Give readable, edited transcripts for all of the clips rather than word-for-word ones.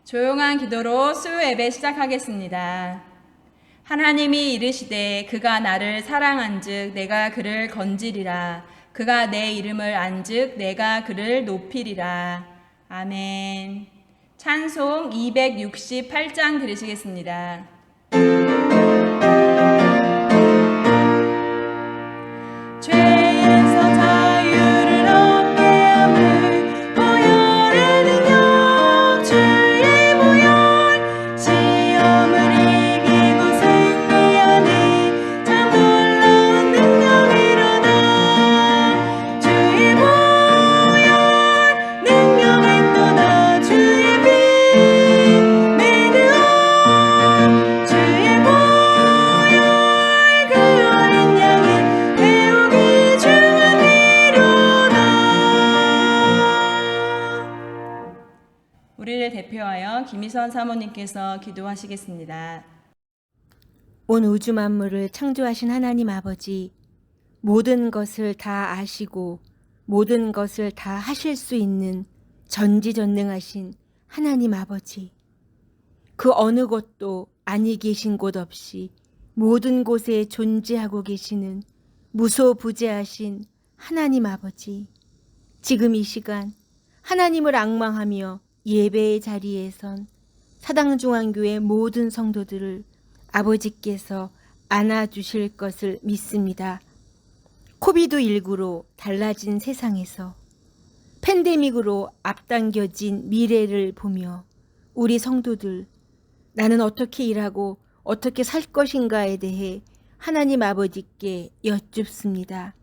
조용한 기도로 수요 예배 시작하겠습니다. 하나님이 이르시되 그가 나를 사랑한즉 내가 그를 건지리라. 그가 내 이름을 안즉 내가 그를 높이리라. 아멘. 찬송 268장 들으시겠습니다. 죄에서 자유를 얻게 함을 보혈의 능력 주의 보혈 시험을 이기고 승리하는 참 놀라운 능력이로다. 주의 보혈 능력이 또다. 주의 피 매는 주의 보혈 그 어린 양이 배우기 중하니로다. 우리를 대표하여 김희선 사모님께서 기도하시겠습니다. 온 우주 만물을 창조하신 하나님 아버지, 모든 것을 다 아시고 모든 것을 다 하실 수 있는 전지전능하신 하나님 아버지, 그 어느 곳도 아니 계신 곳 없이 모든 곳에 존재하고 계시는 무소부재하신 하나님 아버지, 지금 이 시간 하나님을 앙망하며 예배의 자리에 선 사당중앙교회 모든 성도들을 아버지께서 안아주실 것을 믿습니다. 코비드19로 달라진 세상에서 팬데믹으로 앞당겨진 미래를 보며 우리 성도들, 나는 어떻게 일하고 어떻게 살 것인가에 대해 하나님 아버지께 여쭙습니다.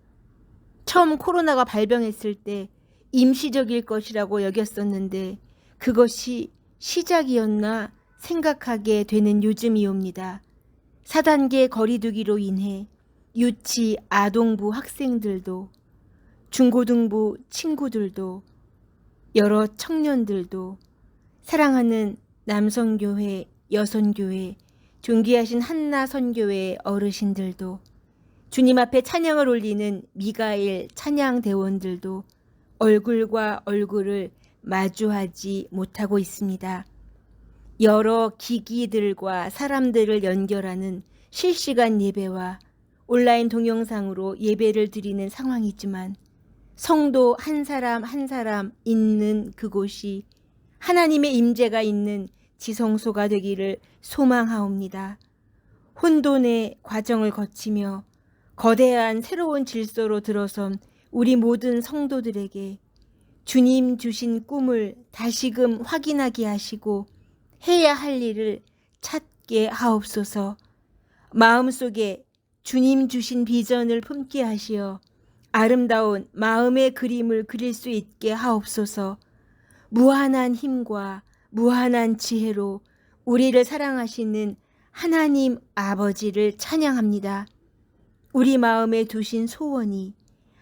처음 코로나가 발병했을 때 임시적일 것이라고 여겼었는데 그것이 시작이었나 생각하게 되는 요즘이옵니다. 4단계 거리두기로 인해 유치 아동부 학생들도, 중고등부 친구들도, 여러 청년들도, 사랑하는 남성교회, 여성교회, 존귀하신 한나 선교회 어르신들도, 주님 앞에 찬양을 올리는 미가엘 찬양대원들도 얼굴과 얼굴을 마주하지 못하고 있습니다. 여러 기기들과 사람들을 연결하는 실시간 예배와 온라인 동영상으로 예배를 드리는 상황이지만 성도 한 사람 한 사람 있는 그곳이 하나님의 임재가 있는 지성소가 되기를 소망하옵니다. 혼돈의 과정을 거치며 거대한 새로운 질서로 들어선 우리 모든 성도들에게 주님 주신 꿈을 다시금 확인하게 하시고 해야 할 일을 찾게 하옵소서. 마음속에 주님 주신 비전을 품게 하시어 아름다운 마음의 그림을 그릴 수 있게 하옵소서. 무한한 힘과 무한한 지혜로 우리를 사랑하시는 하나님 아버지를 찬양합니다. 우리 마음에 두신 소원이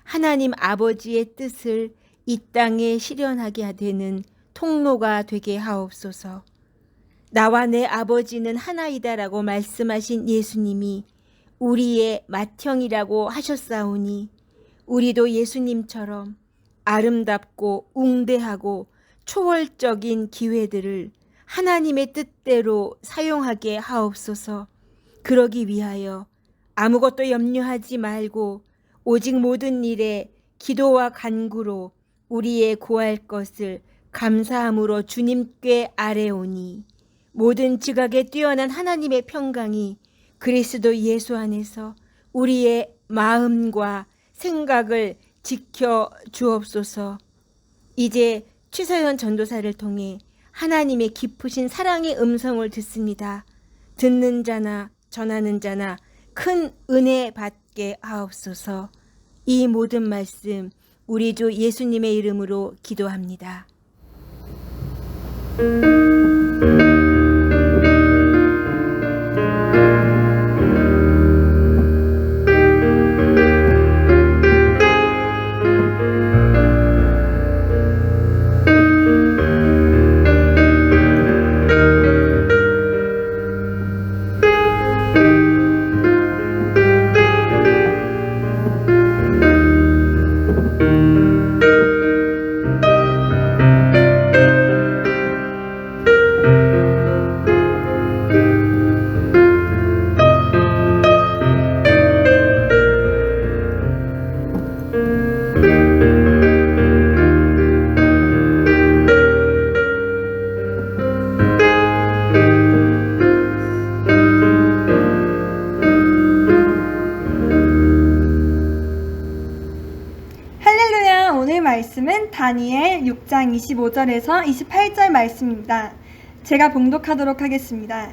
하나님 아버지의 뜻을 이 땅에 실현하게 되는 통로가 되게 하옵소서. 나와 내 아버지는 하나이다라고 말씀하신 예수님이 우리의 맏형이라고 하셨사오니 우리도 예수님처럼 아름답고 웅대하고 초월적인 기회들을 하나님의 뜻대로 사용하게 하옵소서. 그러기 위하여 아무것도 염려하지 말고 오직 모든 일에 기도와 간구로 우리의 구할 것을 감사함으로 주님께 아뢰오니 모든 지각에 뛰어난 하나님의 평강이 그리스도 예수 안에서 우리의 마음과 생각을 지켜 주옵소서. 이제 최서연 전도사를 통해 하나님의 깊으신 사랑의 음성을 듣습니다. 듣는 자나 전하는 자나 큰 은혜 받게 하옵소서. 이 모든 말씀 우리 주 예수님의 이름으로 기도합니다. 말씀은 다니엘 6장 25절에서 28절 말씀입니다. 제가 봉독하도록 하겠습니다.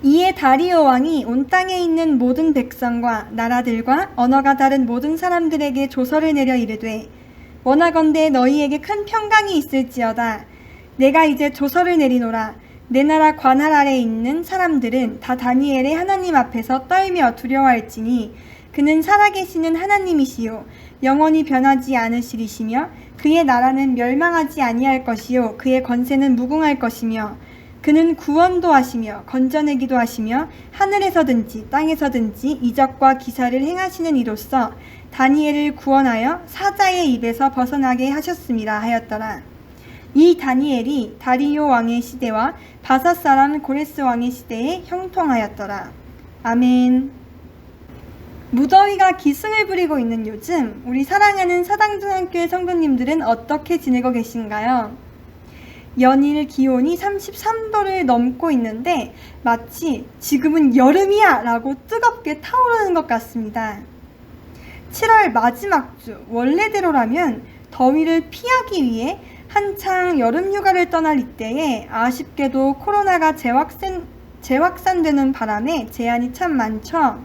이에 다리오 왕이 온 땅에 있는 모든 백성과 나라들과 언어가 다른 모든 사람들에게 조서를 내려 이르되 원하건대 너희에게 큰 평강이 있을지어다. 내가 이제 조서를 내리노라. 내 나라 관할 아래에 있는 사람들은 다 다니엘의 하나님 앞에서 떨며 두려워할지니 그는 살아계시는 하나님이시요 영원히 변하지 않으시리시며 그의 나라는 멸망하지 아니할 것이요 그의 권세는 무궁할 것이며 그는 구원도 하시며 건져내기도 하시며 하늘에서든지 땅에서든지 이적과 기사를 행하시는 이로써 다니엘을 구원하여 사자의 입에서 벗어나게 하셨음이라 하였더라. 이 다니엘이 다리오 왕의 시대와 바사 사람 고레스 왕의 시대에 형통하였더라. 아멘. 무더위가 기승을 부리고 있는 요즘 우리 사랑하는 사당중앙교회 성도님들은 어떻게 지내고 계신가요? 연일 기온이 33도를 넘고 있는데 마치 지금은 여름이야 라고 뜨겁게 타오르는 것 같습니다. 7월 마지막 주 원래대로라면 더위를 피하기 위해 한창 여름휴가를 떠날 이때에 아쉽게도 코로나가 재확산되는 바람에 제한이 참 많죠.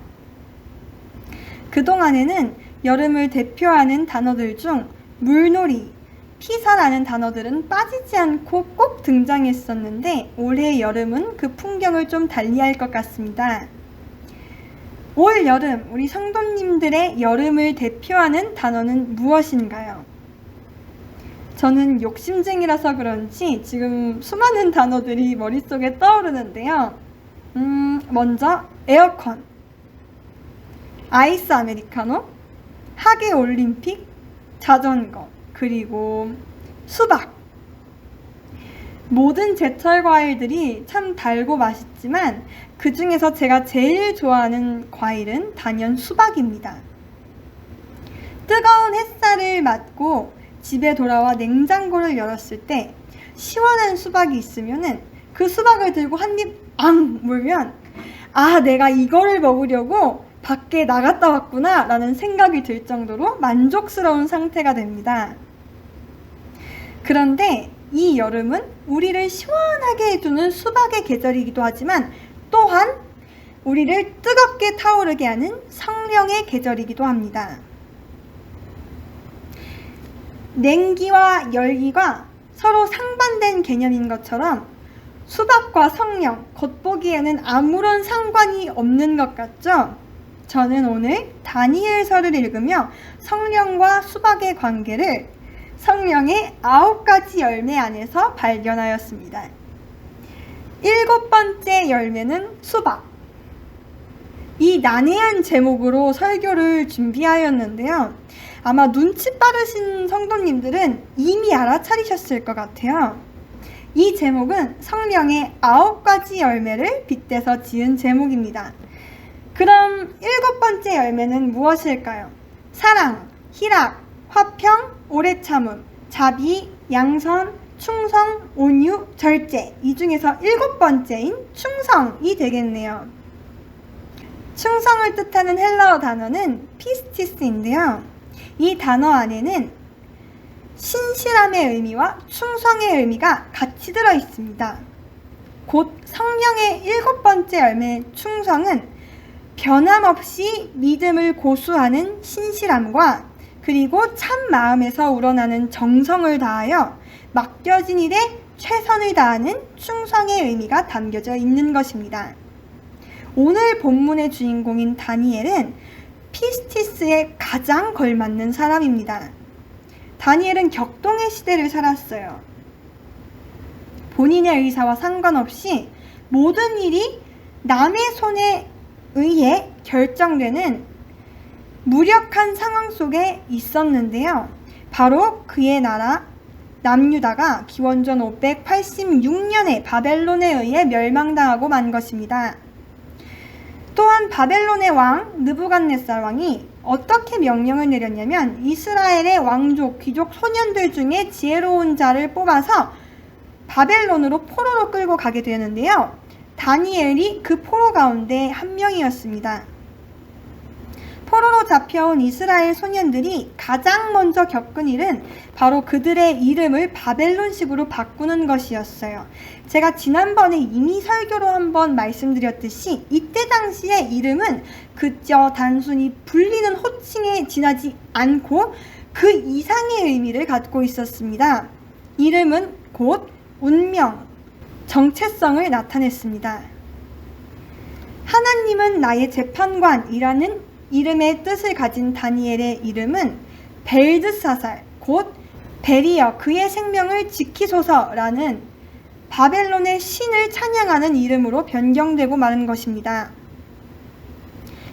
그동안에는 여름을 대표하는 단어들 중 물놀이, 피서라는 단어들은 빠지지 않고 꼭 등장했었는데 올해 여름은 그 풍경을 좀 달리할 것 같습니다. 올 여름 우리 성도님들의 여름을 대표하는 단어는 무엇인가요? 저는 욕심쟁이라서 그런지 지금 수많은 단어들이 머릿속에 떠오르는데요. 먼저 에어컨, 아이스 아메리카노, 하계 올림픽, 자전거, 그리고 수박. 모든 제철 과일들이 참 달고 맛있지만 그 중에서 제가 제일 좋아하는 과일은 단연 수박입니다. 뜨거운 햇살을 맞고 집에 돌아와 냉장고를 열었을 때 시원한 수박이 있으면은 그 수박을 들고 한 입 앙 물면 아, 내가 이거를 먹으려고 밖에 나갔다 왔구나 라는 생각이 들 정도로 만족스러운 상태가 됩니다. 그런데 이 여름은 우리를 시원하게 해주는 수박의 계절이기도 하지만 또한 우리를 뜨겁게 타오르게 하는 성령의 계절이기도 합니다. 냉기와 열기가 서로 상반된 개념인 것처럼 수박과 성령, 겉보기에는 아무런 상관이 없는 것 같죠? 저는 오늘 다니엘서를 읽으며 성령과 수박의 관계를 성령의 9가지 열매 안에서 발견하였습니다. 7번째 열매는 수박. 이 난해한 제목으로 설교를 준비하였는데요. 아마 눈치 빠르신 성도님들은 이미 알아차리셨을 것 같아요. 이 제목은 성령의 9가지 열매를 빗대서 지은 제목입니다. 그럼 7번째 열매는 무엇일까요? 사랑, 희락, 화평, 오래 참음, 자비, 양선, 충성, 온유, 절제. 이 중에서 7번째인 충성이 되겠네요. 충성을 뜻하는 헬라어 단어는 피스티스인데요. 이 단어 안에는 신실함의 의미와 충성의 의미가 같이 들어 있습니다. 곧 성령의 7번째 열매 충성은 변함없이 믿음을 고수하는 신실함과 그리고 참 마음에서 우러나는 정성을 다하여 맡겨진 일에 최선을 다하는 충성의 의미가 담겨져 있는 것입니다. 오늘 본문의 주인공인 다니엘은 피스티스에 가장 걸맞는 사람입니다. 다니엘은 격동의 시대를 살았어요. 본인의 의사와 상관없이 모든 일이 남의 손에 의해 결정되는 무력한 상황 속에 있었는데요. 바로 그의 나라 남유다가 기원전 586년에 바벨론에 의해 멸망당하고 만 것입니다. 또한 바벨론의 왕 느부갓네살 왕이 어떻게 명령을 내렸냐면 이스라엘의 왕족, 귀족, 소년들 중에 지혜로운 자를 뽑아서 바벨론으로 포로로 끌고 가게 되는데요. 다니엘이 그 포로 가운데 한 명이었습니다. 포로로 잡혀온 이스라엘 소년들이 가장 먼저 겪은 일은 바로 그들의 이름을 바벨론식으로 바꾸는 것이었어요. 제가 지난번에 이미 설교로 한번 말씀드렸듯이 이때 당시의 이름은 그저 단순히 불리는 호칭에 지나지 않고 그 이상의 의미를 갖고 있었습니다. 이름은 곧 운명, 정체성을 나타냈습니다. 하나님은 나의 재판관이라는 이름의 뜻을 가진 다니엘의 이름은 벨드사살, 곧 베리어 그의 생명을 지키소서라는 바벨론의 신을 찬양하는 이름으로 변경되고 마는 것입니다.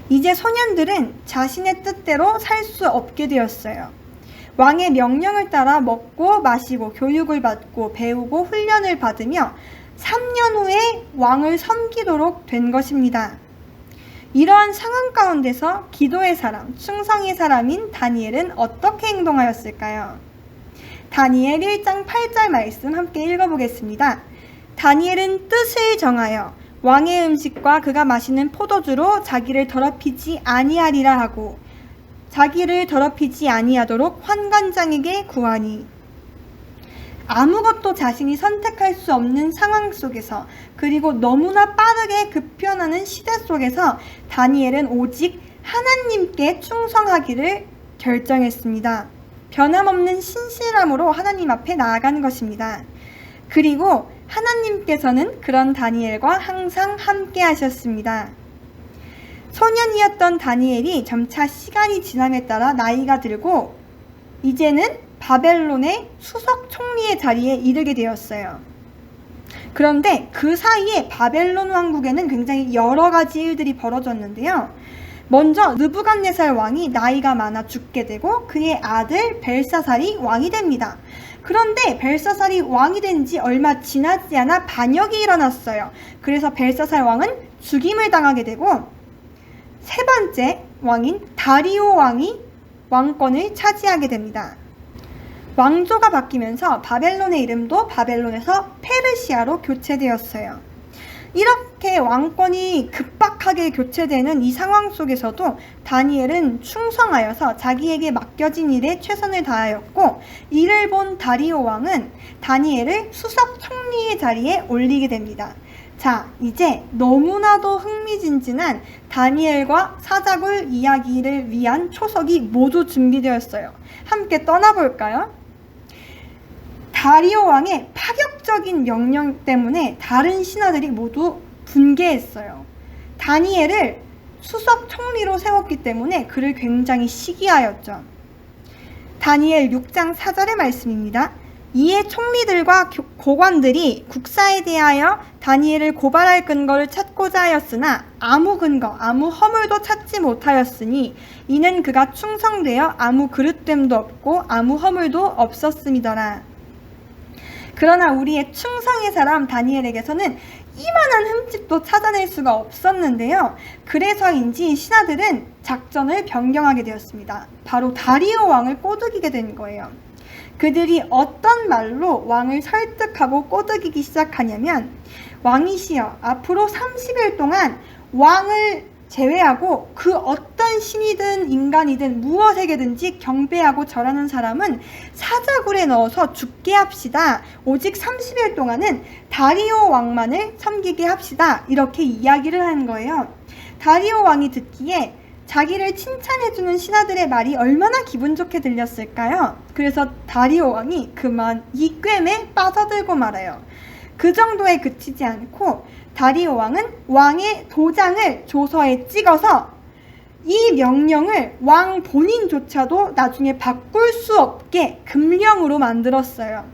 이제 소년들은 자신의 뜻대로 살 수 없게 되었어요. 왕의 명령을 따라 먹고 마시고 교육을 받고 배우고 훈련을 받으며 3년 후에 왕을 섬기도록 된 것입니다. 이러한 상황 가운데서 기도의 사람, 충성의 사람인 다니엘은 어떻게 행동하였을까요? 다니엘 1장 8절 말씀 함께 읽어보겠습니다. 다니엘은 뜻을 정하여 왕의 음식과 그가 마시는 포도주로 자기를 더럽히지 아니하리라 하고 자기를 더럽히지 아니하도록 환관장에게 구하니. 아무것도 자신이 선택할 수 없는 상황 속에서 그리고 너무나 빠르게 급변하는 시대 속에서 다니엘은 오직 하나님께 충성하기를 결정했습니다. 변함없는 신실함으로 하나님 앞에 나아간 것입니다. 그리고 하나님께서는 그런 다니엘과 항상 함께 하셨습니다. 소년이었던 다니엘이 점차 시간이 지남에 따라 나이가 들고 이제는 바벨론의 수석 총리의 자리에 이르게 되었어요. 그런데 그 사이에 바벨론 왕국에는 굉장히 여러 가지 일들이 벌어졌는데요. 먼저 느부갓네살 왕이 나이가 많아 죽게 되고 그의 아들 벨사살이 왕이 됩니다. 그런데 벨사살이 왕이 된 지 얼마 지나지 않아 반역이 일어났어요. 그래서 벨사살 왕은 죽임을 당하게 되고 세 번째 왕인 다리오 왕이 왕권을 차지하게 됩니다. 왕조가 바뀌면서 바벨론의 이름도 바벨론에서 페르시아로 교체되었어요. 이렇게 왕권이 급박하게 교체되는 이 상황 속에서도 다니엘은 충성하여서 자기에게 맡겨진 일에 최선을 다하였고, 이를 본 다리오 왕은 다니엘을 수석 총리의 자리에 올리게 됩니다. 자, 이제 너무나도 흥미진진한 다니엘과 사자굴 이야기를 위한 초석이 모두 준비되었어요. 함께 떠나볼까요? 다리오 왕의 파격적인 명령 때문에 다른 신하들이 모두 분개했어요. 다니엘을 수석 총리로 세웠기 때문에 그를 굉장히 시기하였죠. 다니엘 6장 4절의 말씀입니다. 이에 총리들과 고관들이 국사에 대하여 다니엘을 고발할 근거를 찾고자 하였으나 아무 근거, 아무 허물도 찾지 못하였으니 이는 그가 충성되어 아무 그릇됨도 없고 아무 허물도 없었음이더라. 그러나 우리의 충성의 사람 다니엘에게서는 이만한 흠집도 찾아낼 수가 없었는데요. 그래서인지 신하들은 작전을 변경하게 되었습니다. 바로 다리오 왕을 꼬드기게 된 거예요. 그들이 어떤 말로 왕을 설득하고 꼬드기기 시작하냐면, 왕이시여, 앞으로 30일 동안 왕을 제외하고 그 어떤 신이든 인간이든 무엇에게든지 경배하고 절하는 사람은 사자굴에 넣어서 죽게 합시다. 오직 30일 동안은 다리오 왕만을 섬기게 합시다. 이렇게 이야기를 하는 거예요. 다리오 왕이 듣기에 자기를 칭찬해주는 신하들의 말이 얼마나 기분 좋게 들렸을까요? 그래서 다리오 왕이 그만 이 꿰매 빠져들고 말아요. 그 정도에 그치지 않고 다리오 왕은 왕의 도장을 조서에 찍어서 이 명령을 왕 본인조차도 나중에 바꿀 수 없게 금령으로 만들었어요.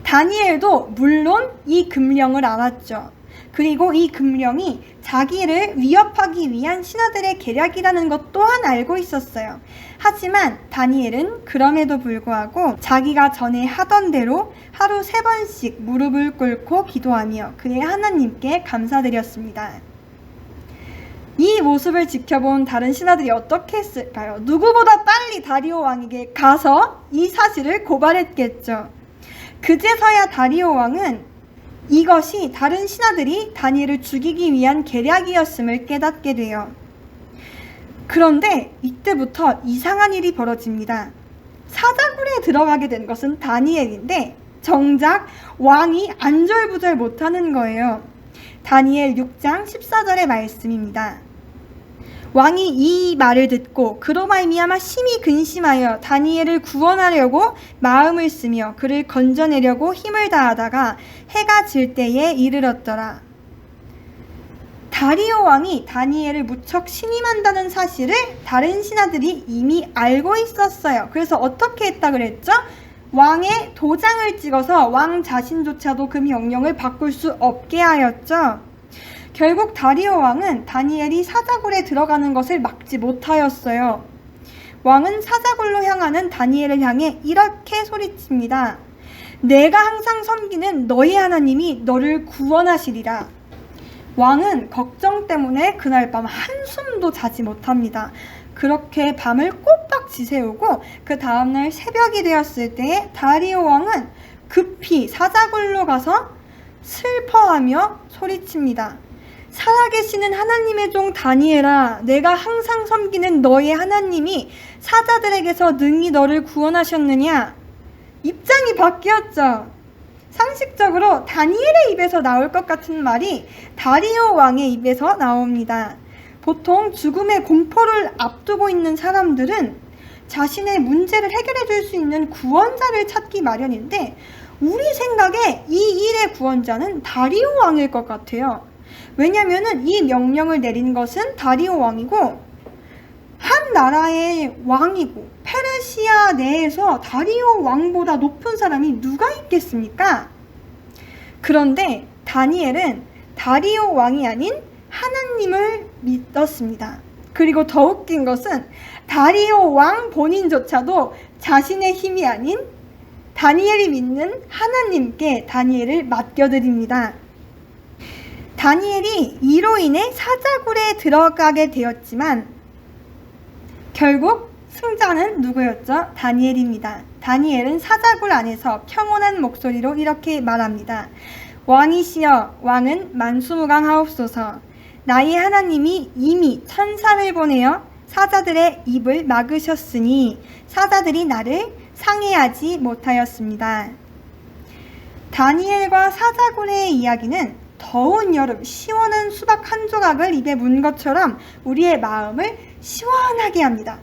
다니엘도 물론 이 금령을 알았죠. 그리고 이 금령이 자기를 위협하기 위한 신하들의 계략이라는 것 또한 알고 있었어요. 하지만 다니엘은 그럼에도 불구하고 자기가 전에 하던 대로 하루 3번씩 무릎을 꿇고 기도하며 그의 하나님께 감사드렸습니다. 이 모습을 지켜본 다른 신하들이 어떻게 했을까요? 누구보다 빨리 다리오 왕에게 가서 이 사실을 고발했겠죠. 그제서야 다리오 왕은 이것이 다른 신하들이 다니엘을 죽이기 위한 계략이었음을 깨닫게 돼요. 그런데 이때부터 이상한 일이 벌어집니다. 사자굴에 들어가게 된 것은 다니엘인데 정작 왕이 안절부절 못하는 거예요. 다니엘 6장 14절의 말씀입니다. 왕이 이 말을 듣고 그로 말미암아 심히 근심하여 다니엘을 구원하려고 마음을 쓰며 그를 건져내려고 힘을 다하다가 해가 질 때에 이르렀더라. 다리오 왕이 다니엘을 무척 신임한다는 사실을 다른 신하들이 이미 알고 있었어요. 그래서 어떻게 했다 그랬죠? 왕의 도장을 찍어서 왕 자신조차도 그 명령을 바꿀 수 없게 하였죠. 결국 다리오 왕은 다니엘이 사자굴에 들어가는 것을 막지 못하였어요. 왕은 사자굴로 향하는 다니엘을 향해 이렇게 소리칩니다. 내가 항상 섬기는 너희 하나님이 너를 구원하시리라. 왕은 걱정 때문에 그날 밤 한숨도 자지 못합니다. 그렇게 밤을 꼬박 지새우고 그 다음날 새벽이 되었을 때에 다리오 왕은 급히 사자굴로 가서 슬퍼하며 소리칩니다. 살아계시는 하나님의 종 다니엘아, 내가 항상 섬기는 너의 하나님이 사자들에게서 능히 너를 구원하셨느냐? 입장이 바뀌었죠. 상식적으로 다니엘의 입에서 나올 것 같은 말이 다리오 왕의 입에서 나옵니다. 보통 죽음의 공포를 앞두고 있는 사람들은 자신의 문제를 해결해 줄 수 있는 구원자를 찾기 마련인데 우리 생각에 이 일의 구원자는 다리오 왕일 것 같아요. 왜냐하면 이 명령을 내린 것은 다리오 왕이고 한 나라의 왕이고 페르시아 내에서 다리오 왕보다 높은 사람이 누가 있겠습니까? 그런데 다니엘은 다리오 왕이 아닌 하나님을 믿었습니다. 그리고 더 웃긴 것은 다리오 왕 본인조차도 자신의 힘이 아닌 다니엘이 믿는 하나님께 다니엘을 맡겨드립니다. 다니엘이 이로 인해 사자굴에 들어가게 되었지만 결국 승자는 누구였죠? 다니엘입니다. 다니엘은 사자굴 안에서 평온한 목소리로 이렇게 말합니다. 왕이시여, 왕은 만수무강하옵소서. 나의 하나님이 이미 천사를 보내어 사자들의 입을 막으셨으니 사자들이 나를 상해하지 못하였습니다. 다니엘과 사자굴의 이야기는 더운 여름 시원한 수박 한 조각을 입에 문 것처럼 우리의 마음을 시원하게 합니다.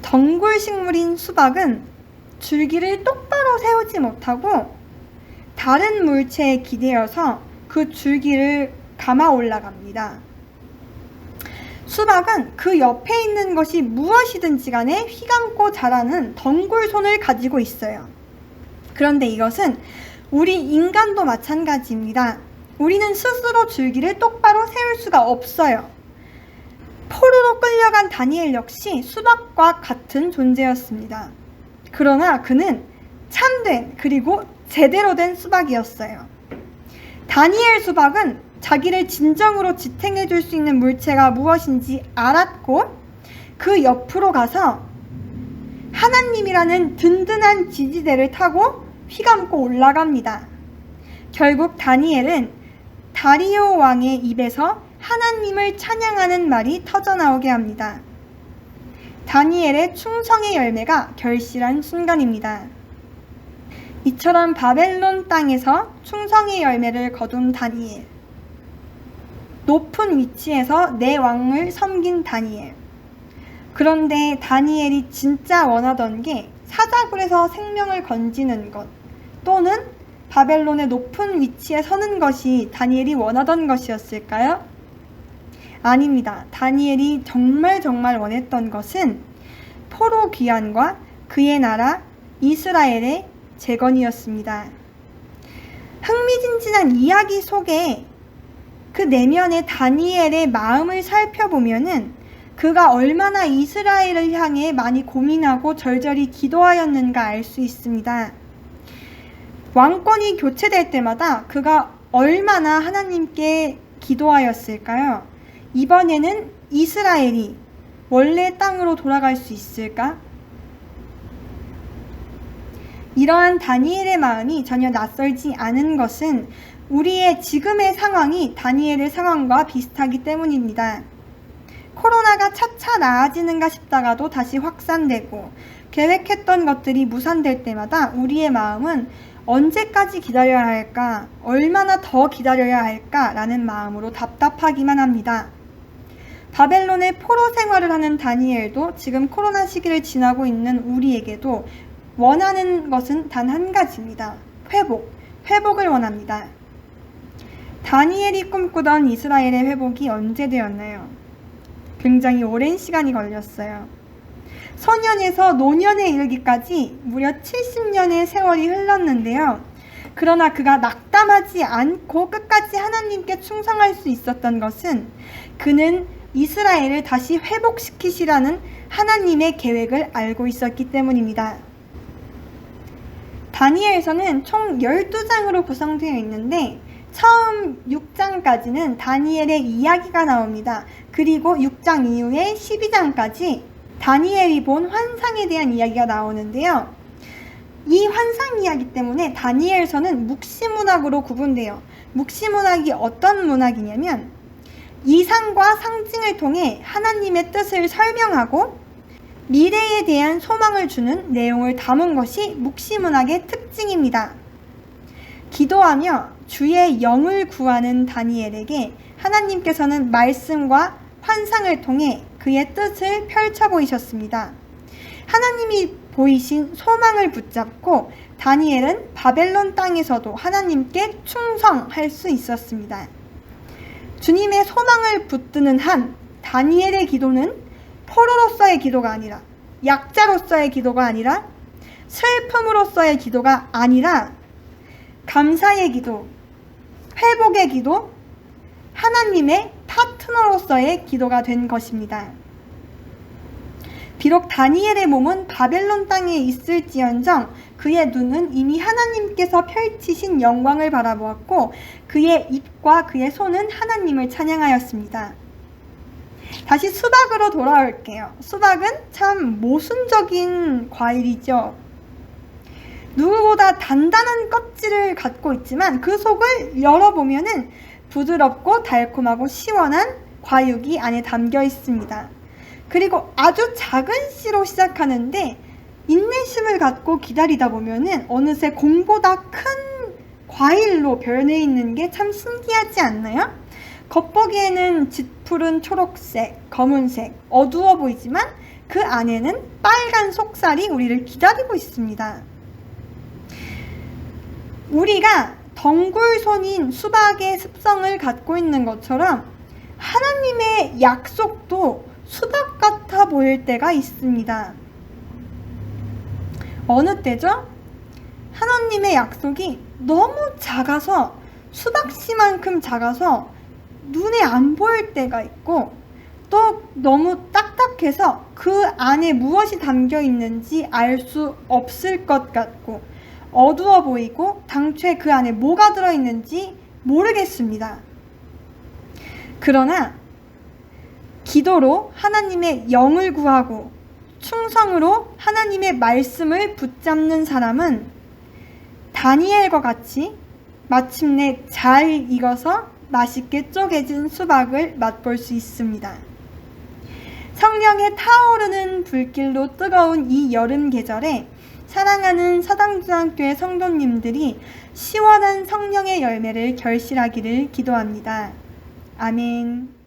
덩굴 식물인 수박은 줄기를 똑바로 세우지 못하고 다른 물체에 기대어서 그 줄기를 감아 올라갑니다. 수박은 그 옆에 있는 것이 무엇이든지 간에 휘감고 자라는 덩굴손을 가지고 있어요. 그런데 이것은 우리 인간도 마찬가지입니다. 우리는 스스로 줄기를 똑바로 세울 수가 없어요. 포로로 끌려간 다니엘 역시 수박과 같은 존재였습니다. 그러나 그는 참된 그리고 제대로 된 수박이었어요. 다니엘 수박은 자기를 진정으로 지탱해 줄 수 있는 물체가 무엇인지 알았고 그 옆으로 가서 하나님이라는 든든한 지지대를 타고 휘감고 올라갑니다. 결국 다니엘은 다리오 왕의 입에서 하나님을 찬양하는 말이 터져나오게 합니다. 다니엘의 충성의 열매가 결실한 순간입니다. 이처럼 바벨론 땅에서 충성의 열매를 거둔 다니엘, 높은 위치에서 내 왕을 섬긴 다니엘. 그런데 다니엘이 진짜 원하던 게 사자굴에서 생명을 건지는 것 또는 바벨론의 높은 위치에 서는 것이 다니엘이 원하던 것이었을까요? 아닙니다. 다니엘이 정말 원했던 것은 포로 귀환과 그의 나라 이스라엘의 재건이었습니다. 흥미진진한 이야기 속에 그 내면의 다니엘의 마음을 살펴보면은 그가 얼마나 이스라엘을 향해 많이 고민하고 절절히 기도하였는가 알 수 있습니다. 왕권이 교체될 때마다 그가 얼마나 하나님께 기도하였을까요? 이번에는 이스라엘이 원래 땅으로 돌아갈 수 있을까? 이러한 다니엘의 마음이 전혀 낯설지 않은 것은 우리의 지금의 상황이 다니엘의 상황과 비슷하기 때문입니다. 코로나가 차차 나아지는가 싶다가도 다시 확산되고 계획했던 것들이 무산될 때마다 우리의 마음은 언제까지 기다려야 할까, 얼마나 더 기다려야 할까라는 마음으로 답답하기만 합니다. 바벨론의 포로 생활을 하는 다니엘도 지금 코로나 시기를 지나고 있는 우리에게도 원하는 것은 단 한 가지입니다. 회복을 원합니다. 다니엘이 꿈꾸던 이스라엘의 회복이 언제 되었나요? 굉장히 오랜 시간이 걸렸어요. 소년에서 노년에 이르기까지 무려 70년의 세월이 흘렀는데요. 그러나 그가 낙담하지 않고 끝까지 하나님께 충성할 수 있었던 것은 그는 이스라엘을 다시 회복시키시라는 하나님의 계획을 알고 있었기 때문입니다. 다니엘서는 총 12장으로 구성되어 있는데 처음 6장까지는 다니엘의 이야기가 나옵니다. 그리고 6장 이후에 12장까지 다니엘이 본 환상에 대한 이야기가 나오는데요. 이 환상 이야기 때문에 다니엘서는 묵시문학으로 구분돼요. 묵시문학이 어떤 문학이냐면 이상과 상징을 통해 하나님의 뜻을 설명하고 미래에 대한 소망을 주는 내용을 담은 것이 묵시문학의 특징입니다. 기도하며 주의 영을 구하는 다니엘에게 하나님께서는 말씀과 환상을 통해 그의 뜻을 펼쳐 보이셨습니다. 하나님이 보이신 소망을 붙잡고 다니엘은 바벨론 땅에서도 하나님께 충성할 수 있었습니다. 주님의 소망을 붙드는 한 다니엘의 기도는 포로로서의 기도가 아니라, 약자로서의 기도가 아니라, 슬픔으로서의 기도가 아니라 감사의 기도, 회복의 기도, 하나님의 파트너로서의 기도가 된 것입니다. 비록 다니엘의 몸은 바벨론 땅에 있을지언정 그의 눈은 이미 하나님께서 펼치신 영광을 바라보았고 그의 입과 그의 손은 하나님을 찬양하였습니다. 다시 수박으로 돌아올게요. 수박은 참 모순적인 과일이죠. 누구보다 단단한 껍질을 갖고 있지만 그 속을 열어보면은 부드럽고 달콤하고 시원한 과육이 안에 담겨 있습니다. 그리고 아주 작은 씨로 시작하는데 인내심을 갖고 기다리다 보면은 어느새 공보다 큰 과일로 변해 있는 게 참 신기하지 않나요? 겉보기에는 짙푸른 초록색, 검은색, 어두워 보이지만 그 안에는 빨간 속살이 우리를 기다리고 있습니다. 우리가 덩굴손인 수박의 습성을 갖고 있는 것처럼 하나님의 약속도 수박 같아 보일 때가 있습니다. 어느 때죠? 하나님의 약속이 너무 작아서 수박씨만큼 작아서 눈에 안 보일 때가 있고 또 너무 딱딱해서 그 안에 무엇이 담겨 있는지 알 수 없을 것 같고 어두워 보이고 당초에 그 안에 뭐가 들어있는지 모르겠습니다. 그러나 기도로 하나님의 영을 구하고 충성으로 하나님의 말씀을 붙잡는 사람은 다니엘과 같이 마침내 잘 익어서 맛있게 쪼개진 수박을 맛볼 수 있습니다. 성령의 타오르는 불길로 뜨거운 이 여름 계절에 사랑하는 사당중학교의 성도님들이 시원한 성령의 열매를 결실하기를 기도합니다. 아멘.